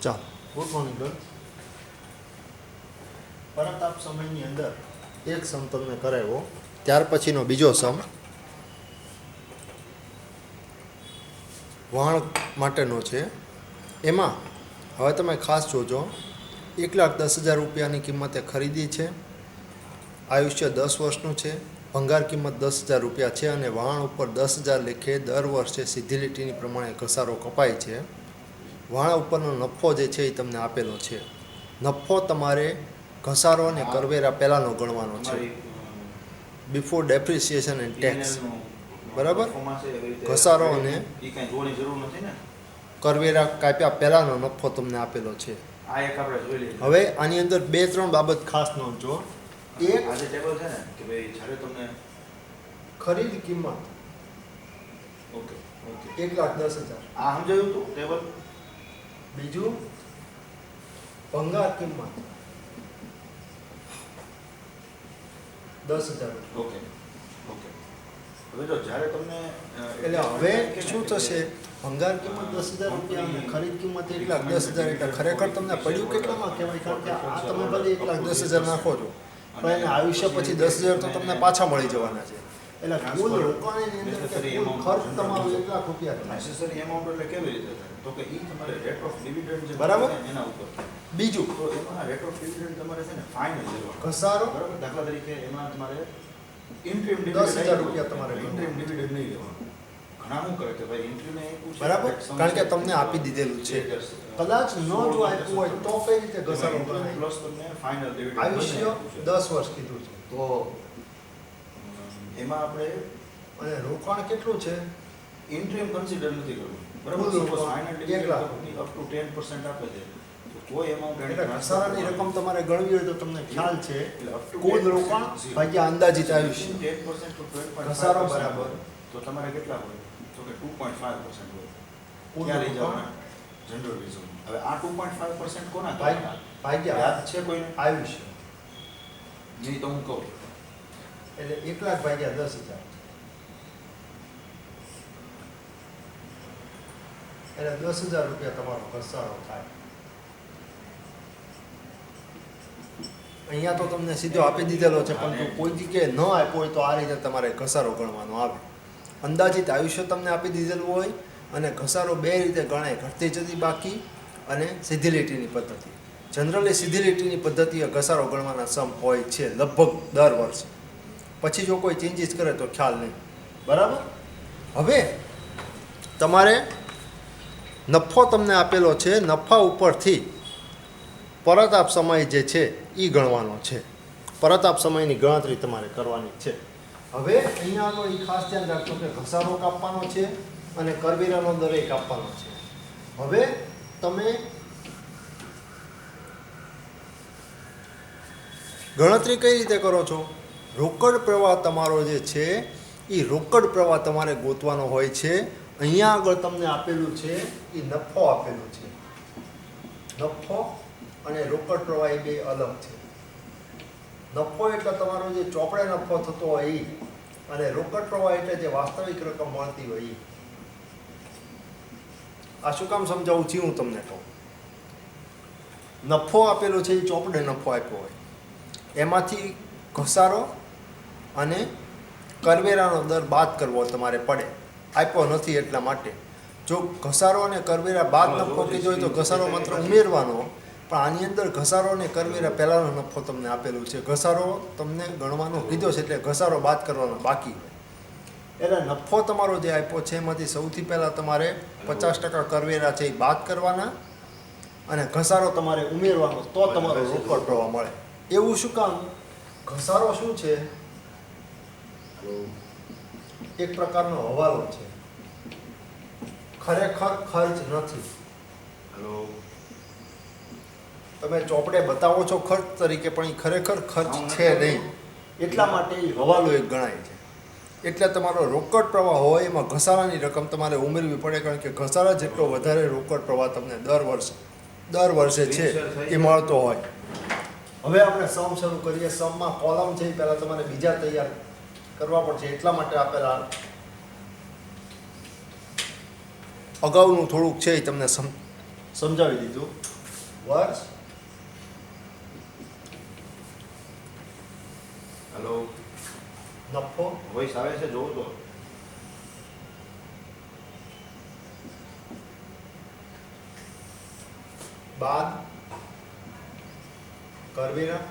ચાલો, good morning girl. પરત આપ સમયની અંદર એક સમ તમને કરાવ્યો, ત્યાર પછીનો બીજો સમ વહાણ માટેનો છે. એમાં હવે તમે ખાસ જોજો, 1,10,000 રૂપિયાની કિંમતે ખરીદી છે, આયુષ્ય 10 વર્ષનું છે, ભંગાર કિંમત 10,000 રૂપિયા છે અને વહાણ ઉપર 10,000 લેખે દર વર્ષે સીધી લીટીની પ્રમાણે ઘસારો કપાય છે. વહાણ ઉપરનો નફો જે છે એ તમને આપેલો છે. નફો તમારે ઘસારો અને કરવેરા પહેલાંનો ગણવાનો છે, બિફોર ડેપ્રિસિએશન એન્ડ ટેક્સ. બરાબર? ઘસારો અને કરવેરા કાપ્યા પહેલાંનો નફો તમને આપેલો છે. હવે આની અંદર 2-3 બાબત ખાસ નોંધજો. એક, ટેબલ છે ને કે ભાઈ જ્યારે તમને ખરીદ કિંમત ઓકે 1,10,000. આ સમજાયું તું ટેબલ. બીજું, ભંગાર કિંમત 10,000. ઓકે ઓકે હવે જો જ્યારે તમને એટલે હવે શું થશે? ભંગાર કિંમત 10,000 રૂપિયા અને ખરીદ કિંમત 1,10,000. એટલે ખરેખર તમને પડ્યું કેટલામાં કહેવાય? કારણ કે આ તમે ભલે 1,10,000 નાખો છો, પણ એને આયુષ્ય પછી 10,000 તો તમને પાછા મળી જવાના છે. એટલે કુલ રોકાણની અંદર કે કુલ ખર્ચ તમારો 1,00,000 રૂપિયા થાય. નેસેસરી એમાઉન્ટ એટલે કેવી રીતે થાય? તો કે ઈ તમારે રેટ ઓફ ડિવિડન્ડ જે બરાબર. એના ઉપર. બીજું, તો એમાં રેટ ઓફ ડિવિડન્ડ તમારે છે ને ફાઇનલ લેવાનો. ઘસારો બરાબર. દાખલા તરીકે એમાં તમારે ઇન્ટ્રીમ 10,000 રૂપિયા તમારે ઇન્ટ્રીમ ડિવિડન્ડ નહીં લેવાનું. ઘણા શું કરે કે ભાઈ ઇન્ટ્રીને એ પૂછે બરાબર, કારણ કે તમને આપી દીધેલું છે. કદાચ ન જો આપ્યું હોય તો કઈ રીતે ઘસારો ગણાય? પ્લસ તમને ફાઇનલ ડિવિડન્ડ આયુષ્ય 10 વર્ષ કીધું છે, તો એમાં આપણે અને રોકાણ કેટલું છે? ઇન્ટ્રીમ કન્સિડર નથી કરવું. બરાબર. કુલ સપોઝ રોકાણ ફાઇનલ 1,00,000. ડિવિડન્ડ અપ ટુ 10% આપે છે, તો કોઈ એમાઉન્ટ એટલે ઘસારાની રકમ તમારે ગણવી હોય તો તમને ખ્યાલ છે, એટલે up to કુલ 10% રોકાણ ભાગ્યા અંદાજિત આયુષ્ય. 10% to 12.5% ઘસારો બરાબર. તો તમારે કેટલા હોય? તો કે 2.5% હોય. કુલ ક્યાં લઈ રોકાણ જવાના? General reserve. હવે આ 2.5% કોના ભાગ્યા ભાગ્યા યાદ છે કોઈને? આયુષ્ય. નહીં તો હું કહું. એટલે 1,00,000 ભાગ્યા 10,000. એટલે 10,000 રૂપિયા તમારો ઘસારો થાય. અહીંયા તો તમને સીધો આપી દીધેલો છે, પણ કોઈ જગ્યાએ ન આપ્યો હોય તો આ રીતે તમારે ઘસારો ગણવાનો આવે. અંદાજિત આયુષ્ય તમને આપી દીધેલું હોય અને ઘસારો બે રીતે ગણાય, ઘટતી જતી બાકી અને સીધી લીટીની પદ્ધતિ. જનરલી સીધી લીટીની પદ્ધતિએ ઘસારો ગણવાના સમ હોય છે લગભગ દર વર્ષે. પછી જો કોઈ ચેન્જીસ કરે તો ખ્યાલ નહીં. બરાબર. હવે તમારે નફો તમને આપેલો છે, નફા ઉપરથી પરત આપ સમય જે છે એ ગણવાનો છે. પરત આપ સમયની ગણતરી તમારે કરવાની છે. હવે અહીંયા આગળ એ ખાસ ધ્યાન રાખજો કે ઘસારો કાપવાનો છે અને કરવેરાનો દરે કાપવાનો છે. હવે તમે ગણતરી કઈ રીતે કરો છો? રોકડ પ્રવાહ તમારો જે છે એ રોકડ પ્રવાહ તમારે ગોતવાનો હોય છે. અહીંયા આગળ તમને આપેલું છે એ નફો આપેલો છે. નફો અને રોકડ પ્રવાહ એ બે અલગ છે. નફો એટલે તમારો જે ચોપડે નફો થતો હોય એ, અને રોકડ પ્રવાહ એટલે જે વાસ્તવિક રકમ મળતી હોય એ. આ શું કામ સમજાવું છું હું તમને કહું. નફો આપેલો છે એ ચોપડે નફો આપ્યો હોય, એમાંથી ઘસારો અને કરવેરાનો દર બાદ કરવો તમારે પડે. આપ્યો નથી એટલા માટે. જો ઘસારો અને કરવેરા બાદ નફો કીધો હોય તો ઘસારો માત્ર ઉમેરવાનો, પણ આની અંદર ઘસારો અને કરવેરા પહેલાંનો નફો તમને આપેલું છે. ઘસારો તમને ગણવાનો કીધો છે એટલે ઘસારો બાદ કરવાનો બાકી હોય. એટલે નફો તમારો જે આપ્યો છે એમાંથી સૌથી પહેલાં તમારે 50% કરવેરા છે એ બાદ કરવાના અને ઘસારો તમારે ઉમેરવાનો, તો તમારો રોકડ પ્રવાહ મળે. એવું શું કામ? ઘસારો શું છે? એક પ્રકારનો હવાલો છે, ખરેખર ખર્ચ નથી. હેલો. તમે ચોપડે બતાવો છો ખર્ચ તરીકે, પણ એ ખરેખર ખર્ચ છે નહીં. એટલા માટે એ હવાલો એક ગણાય છે. એટલે તમારો રોકડ પ્રવાહ હોય એમાં ઘસારાની રકમ તમારે ઉમેરવી પડે, કારણ કે ઘસારા જેટલો વધારે રોકડ પ્રવાહ તમને દર વર્ષે છે એ મળતો હોય. હવે આપણે સમ શરૂ કરીએ. સમમાં કોલમ છે એ પહેલાં તમારે બીજા તૈયાર કરવા પડશે. એટલા માટે આપેલા અગાઉનું થોડુંક છે એ તમને સમજાવી દીધું. વર્ષ હલો, નફો વોઇસ આવે છે જોવો તો. બાદ કરવેરા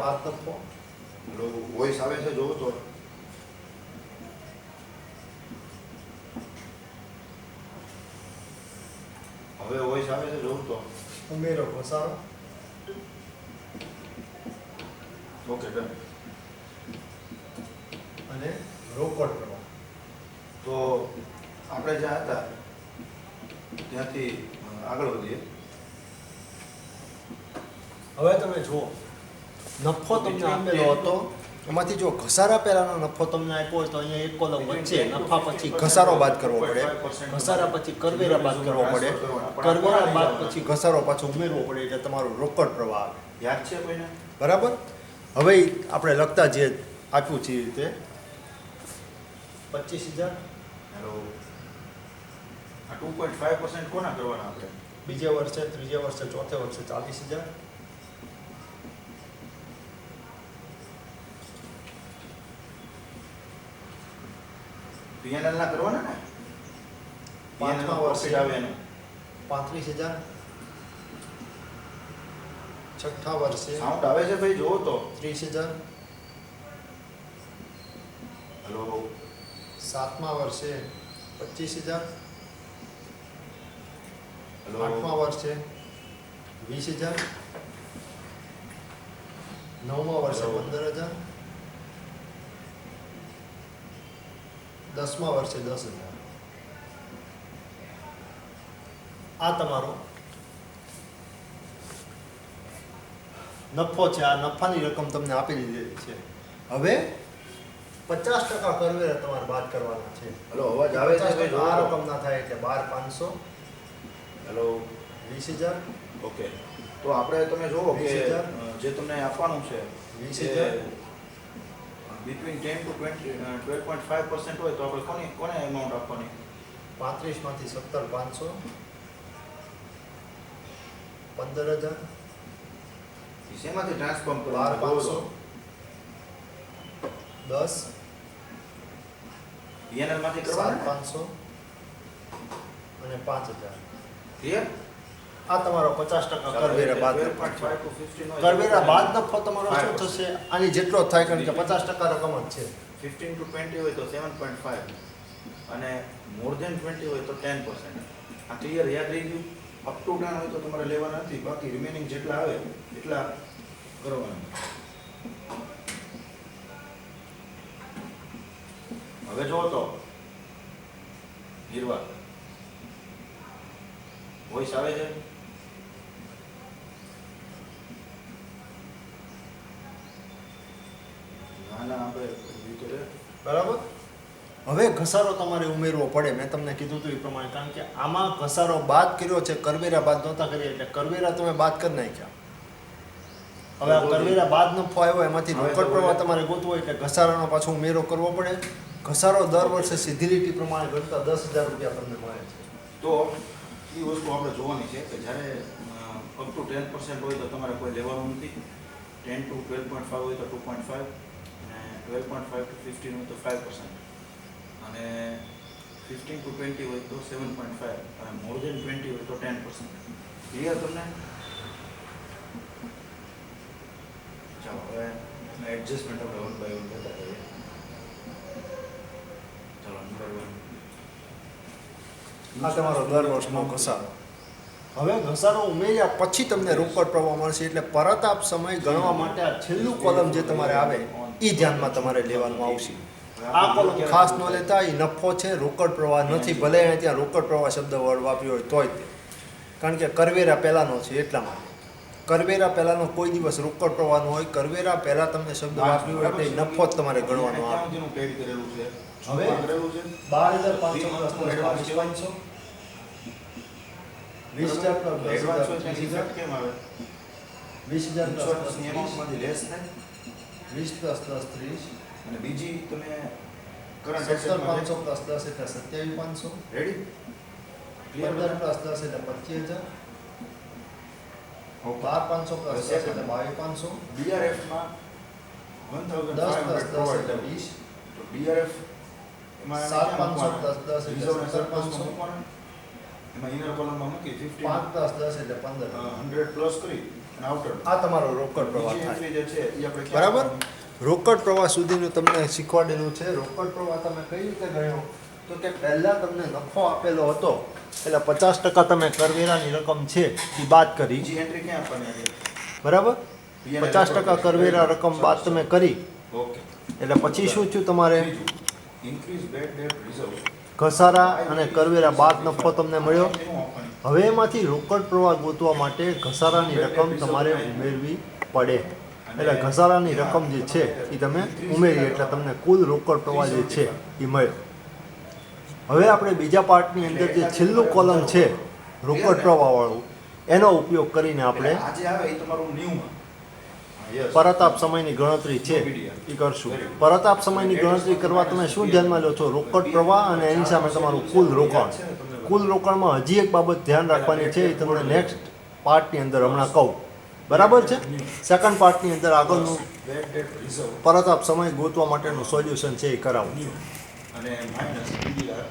બાદ નફો. હલો, વોઇસ આવે છે જોવો તો. હવે વોઇસ આવે છે જોવો તો. ઉમેરો ઘસારો ઓકે ડન. અને રોકડ પ્રવાહ. તો આપણે જ્યાં હતા ત્યાંથી આગળ વધીએ. હવે તમે જુઓ, નફો તમને આપેલો હતો, એમાંથી જો ઘસારા પહેલાનો નફો તમને આપ્યો હોય તો અહીંયા એક કોલમ વચ્ચે નફા પછી ઘસારો બાદ કરવો પડે, ઘસારા પછી કરવેરા બાદ કરવો પડે, કરવેરા બાદ પછી ઘસારો પાછો ઉમેરવો પડે, એટલે તમારું રોકડ પ્રવાહ આવે. યાદ છે કોઈને? બરાબર. હવે આપણે લખતા જે આપ્યું છે એ રીતે 25,000. હેલો, આ 2.5% કોના કરવાના આપણે? બીજા વર્ષે, ત્રીજા વર્ષે, ચોથા વર્ષે 40,000. પીએનએલ ના કરવાના ને? પાંચમા વર્ષે આવે એનું 35,000. છઠ્ઠા વર્ષે સાઉન્ડ આવે છે ભાઈ, જોવો તો. 30,000. હેલો, સાતમા વર્ષે 25,000. હેલો, આઠમા વર્ષે 20,000. નવમા વર્ષે હેલો. 15,000. દસમા વર્ષે 10,000. આ તમારો નફો છે. આ નફાની રકમ તમને આપી દીધી છે. હવે 50% કરવેરા તમારે બાદ કરવાના છે. હેલો, અવાજ આવે છે ભાઈ, 50% આ જોવો તો. રકમ ના થાય એટલે 12,500. હેલો, 20,000. ઓકે. તો આપણે તમે જોવો કે 20,000. જે તમને આપવાનું છે 20,000. બિટવીન 10 to 12.5% હોય તો આપણે કોને એમાઉન્ટ આપવાની? 35 માંથી 17,500. 15,000. શેમાંથી ટ્રાન્સફોર્મ 12,500. 10. પીએનએલ માંથી કરવાના? 7,500. અને 5,000. ક્લિયર? આ તમારો 50% કરવેરા બાદ નફો. 12.5 to 15 હોય. કરવેરા બાદ નફો તમારો શું થશે? આની જેટલો જ થાય, કારણ કે 50% રકમ જ છે. 15 to 20 હોય તો 7.5 અને મોર ધેન 20 હોય તો 10%. આ ક્લિયર યાદ રહી ગયું? અપ ટુ 10 હોય તો તમારે લેવાના નથી, બાકી રિમેનિંગ જેટલા આવે એટલા કરવાના. હવે જો તો ગીરવા વોઇસ આવે છે? ના ના, આપણે વિચારે બરાબર. હવે ઘસારો તમારે ઉમેરવો પડે. મેં તમને કીધું હતું એ પ્રમાણે, કારણ કે આમાં ઘસારો બાદ કર્યો છે, કરવેરા બાદ નહોતા કર્યા, એટલે કરવેરા તમે બાદ કરી નાખ્યા. હવે આ કરવેરા બાદ નફો આવ્યો, એમાંથી રોકડ પ્રવાહ તમારે ગોતવો હોય એટલે ઘસારાનો પાછો ઉમેરો કરવો પડે. ઘસારો દર વર્ષે સીધી લીટી પ્રમાણે ગણતા 10,000 રૂપિયા તમને મળે છે. તો એ વસ્તુ આપણે જોવાની છે કે જ્યારે અપ ટુ 10% હોય તો તમારે કોઈ લેવાનું નથી, 10 to 12.5 હોય તો 2.5 અને 12.5 to 15 હોય તો 5% અને 15 to 20 હોય તો 7.5 અને મોર દેન 20 હોય તો 10%. ક્લિયર તમને? ચાલો હવે એડજસ્ટમેન્ટ આપણે 1 by 1 લેતા જઈએ. ચાલો નંબર 1. આ તમારો દર વર્ષનો ઘસારો. હવે ઘસારો ઉમેર્યા પછી તમને રોકડ પ્રવાહ મળશે, એટલે પરત આપ સમય ગણવા માટે આ છેલ્લું કોલમ જે તમારે આવે એ ધ્યાનમાં તમારે લેવાનું આવશે. આ કોલમ ખાસ ન લેતા, એ નફો છે, રોકડ પ્રવાહ નથી. ભલે અહીંયા ત્યાં રોકડ પ્રવાહ શબ્દ વર્ડ વાપર્યો હોય તોય તે, કારણ કે કરવેરા પહેલાંનો છે એટલા માટે. કરવેરા પહેલાંનો કોઈ દિવસ રોકડ પ્રવાહનો હોય. કરવેરા પહેલાં તમને શબ્દ વાપર્યો હોય એટલે નફો જ તમારે ગણવાનો આવે. જેનું પેડ કરેલું છે હવે કરેલું છે 12,500 પ્લસ 22,500. 20,000 પ્લસ એડવાન્સ હોય 10,000. તેની ઇફેક્ટ કેમ આવે? 20,000 પ્લસ ઇન્સ્યોરન્સની એમાઉન્ટમાંથી લેસ થાય 20 પ્લસ 10 30. અને બીજી તમે કરંટ 17,500 પ્લસ 10 એટલે 27,500. રેડી ક્લિયર 15 પ્લસ 10 એટલે 25,000. 12,500 પ્લસ 10 એટલે 22,500. DRF માં 10 પ્લસ 10 એટલે 20. તો DRF એમાં 7,500 પ્લસ 10 એટલે રિઝર્વ 17,500. એમાં ઇનર કોલમમાં મૂકી 15 5 પ્લસ 10 એટલે 15. 100 પ્લસ કરી અને આઉટર આ તમારો રોકડ પ્રવાહ થાય. એન્ટ્રી જે છે એ આપણે બરાબર? રોકડ પ્રવાહ સુધીનું તમને શીખવાડેલું છે. રોકડ પ્રવાહ તમે કઈ રીતે ગણ્યો તો કે પહેલાં તમને નફો આપેલો હતો એટલે 50% તમે કરવેરાની રકમ છે એ બાદ કરી. બીજી એન્ટ્રી ક્યાં આપવાની છે? બરાબર? 50% કરવેરા રકમ બાદ તમે કરી ઓકે એટલે પછી શું થયું તમારે? ઇન્ક્રીઝ બેડ ડેટ રિઝર્વ ઘસારા અને કરવેરા બાદ નફો તમને મળ્યો. હવે એમાંથી રોકડ પ્રવાહ ગોતવા માટે ઘસારાની રકમ તમારે ઉમેરવી પડે. એટલે ઘસારાની રકમ જે છે એ તમે ઉમેરી એટલે તમને કુલ રોકડ પ્રવાહ જે છે એ મળ્યો. હવે આપણે બીજા પાર્ટની અંદર જે છેલ્લું કોલમ છે રોકડ પ્રવાહવાળું એનો ઉપયોગ કરીને આપણે આજે આવે એ તમારું ન્યૂમાં પરતાપ સમયની ગણતરી છે એ કરશું. પરતાપ સમયની ગણતરી કરવા તમે શું ધ્યાનમાં લો છો? રોકડ પ્રવાહ અને એની સામે તમારું કુલ રોકાણ. કુલ રોકાણમાં હજી એક બાબત ધ્યાન રાખવાની છે એ તમને નેક્સ્ટ પાર્ટની અંદર હમણાં કહું. બરાબર છે? સેકન્ડ પાર્ટની અંદર આગળનું બેડ ડેટ રિઝર્વ પરતાપ સમય ગોતવા માટેનું સોલ્યુશન છે એ કરાવું. અને માઇનસ PDR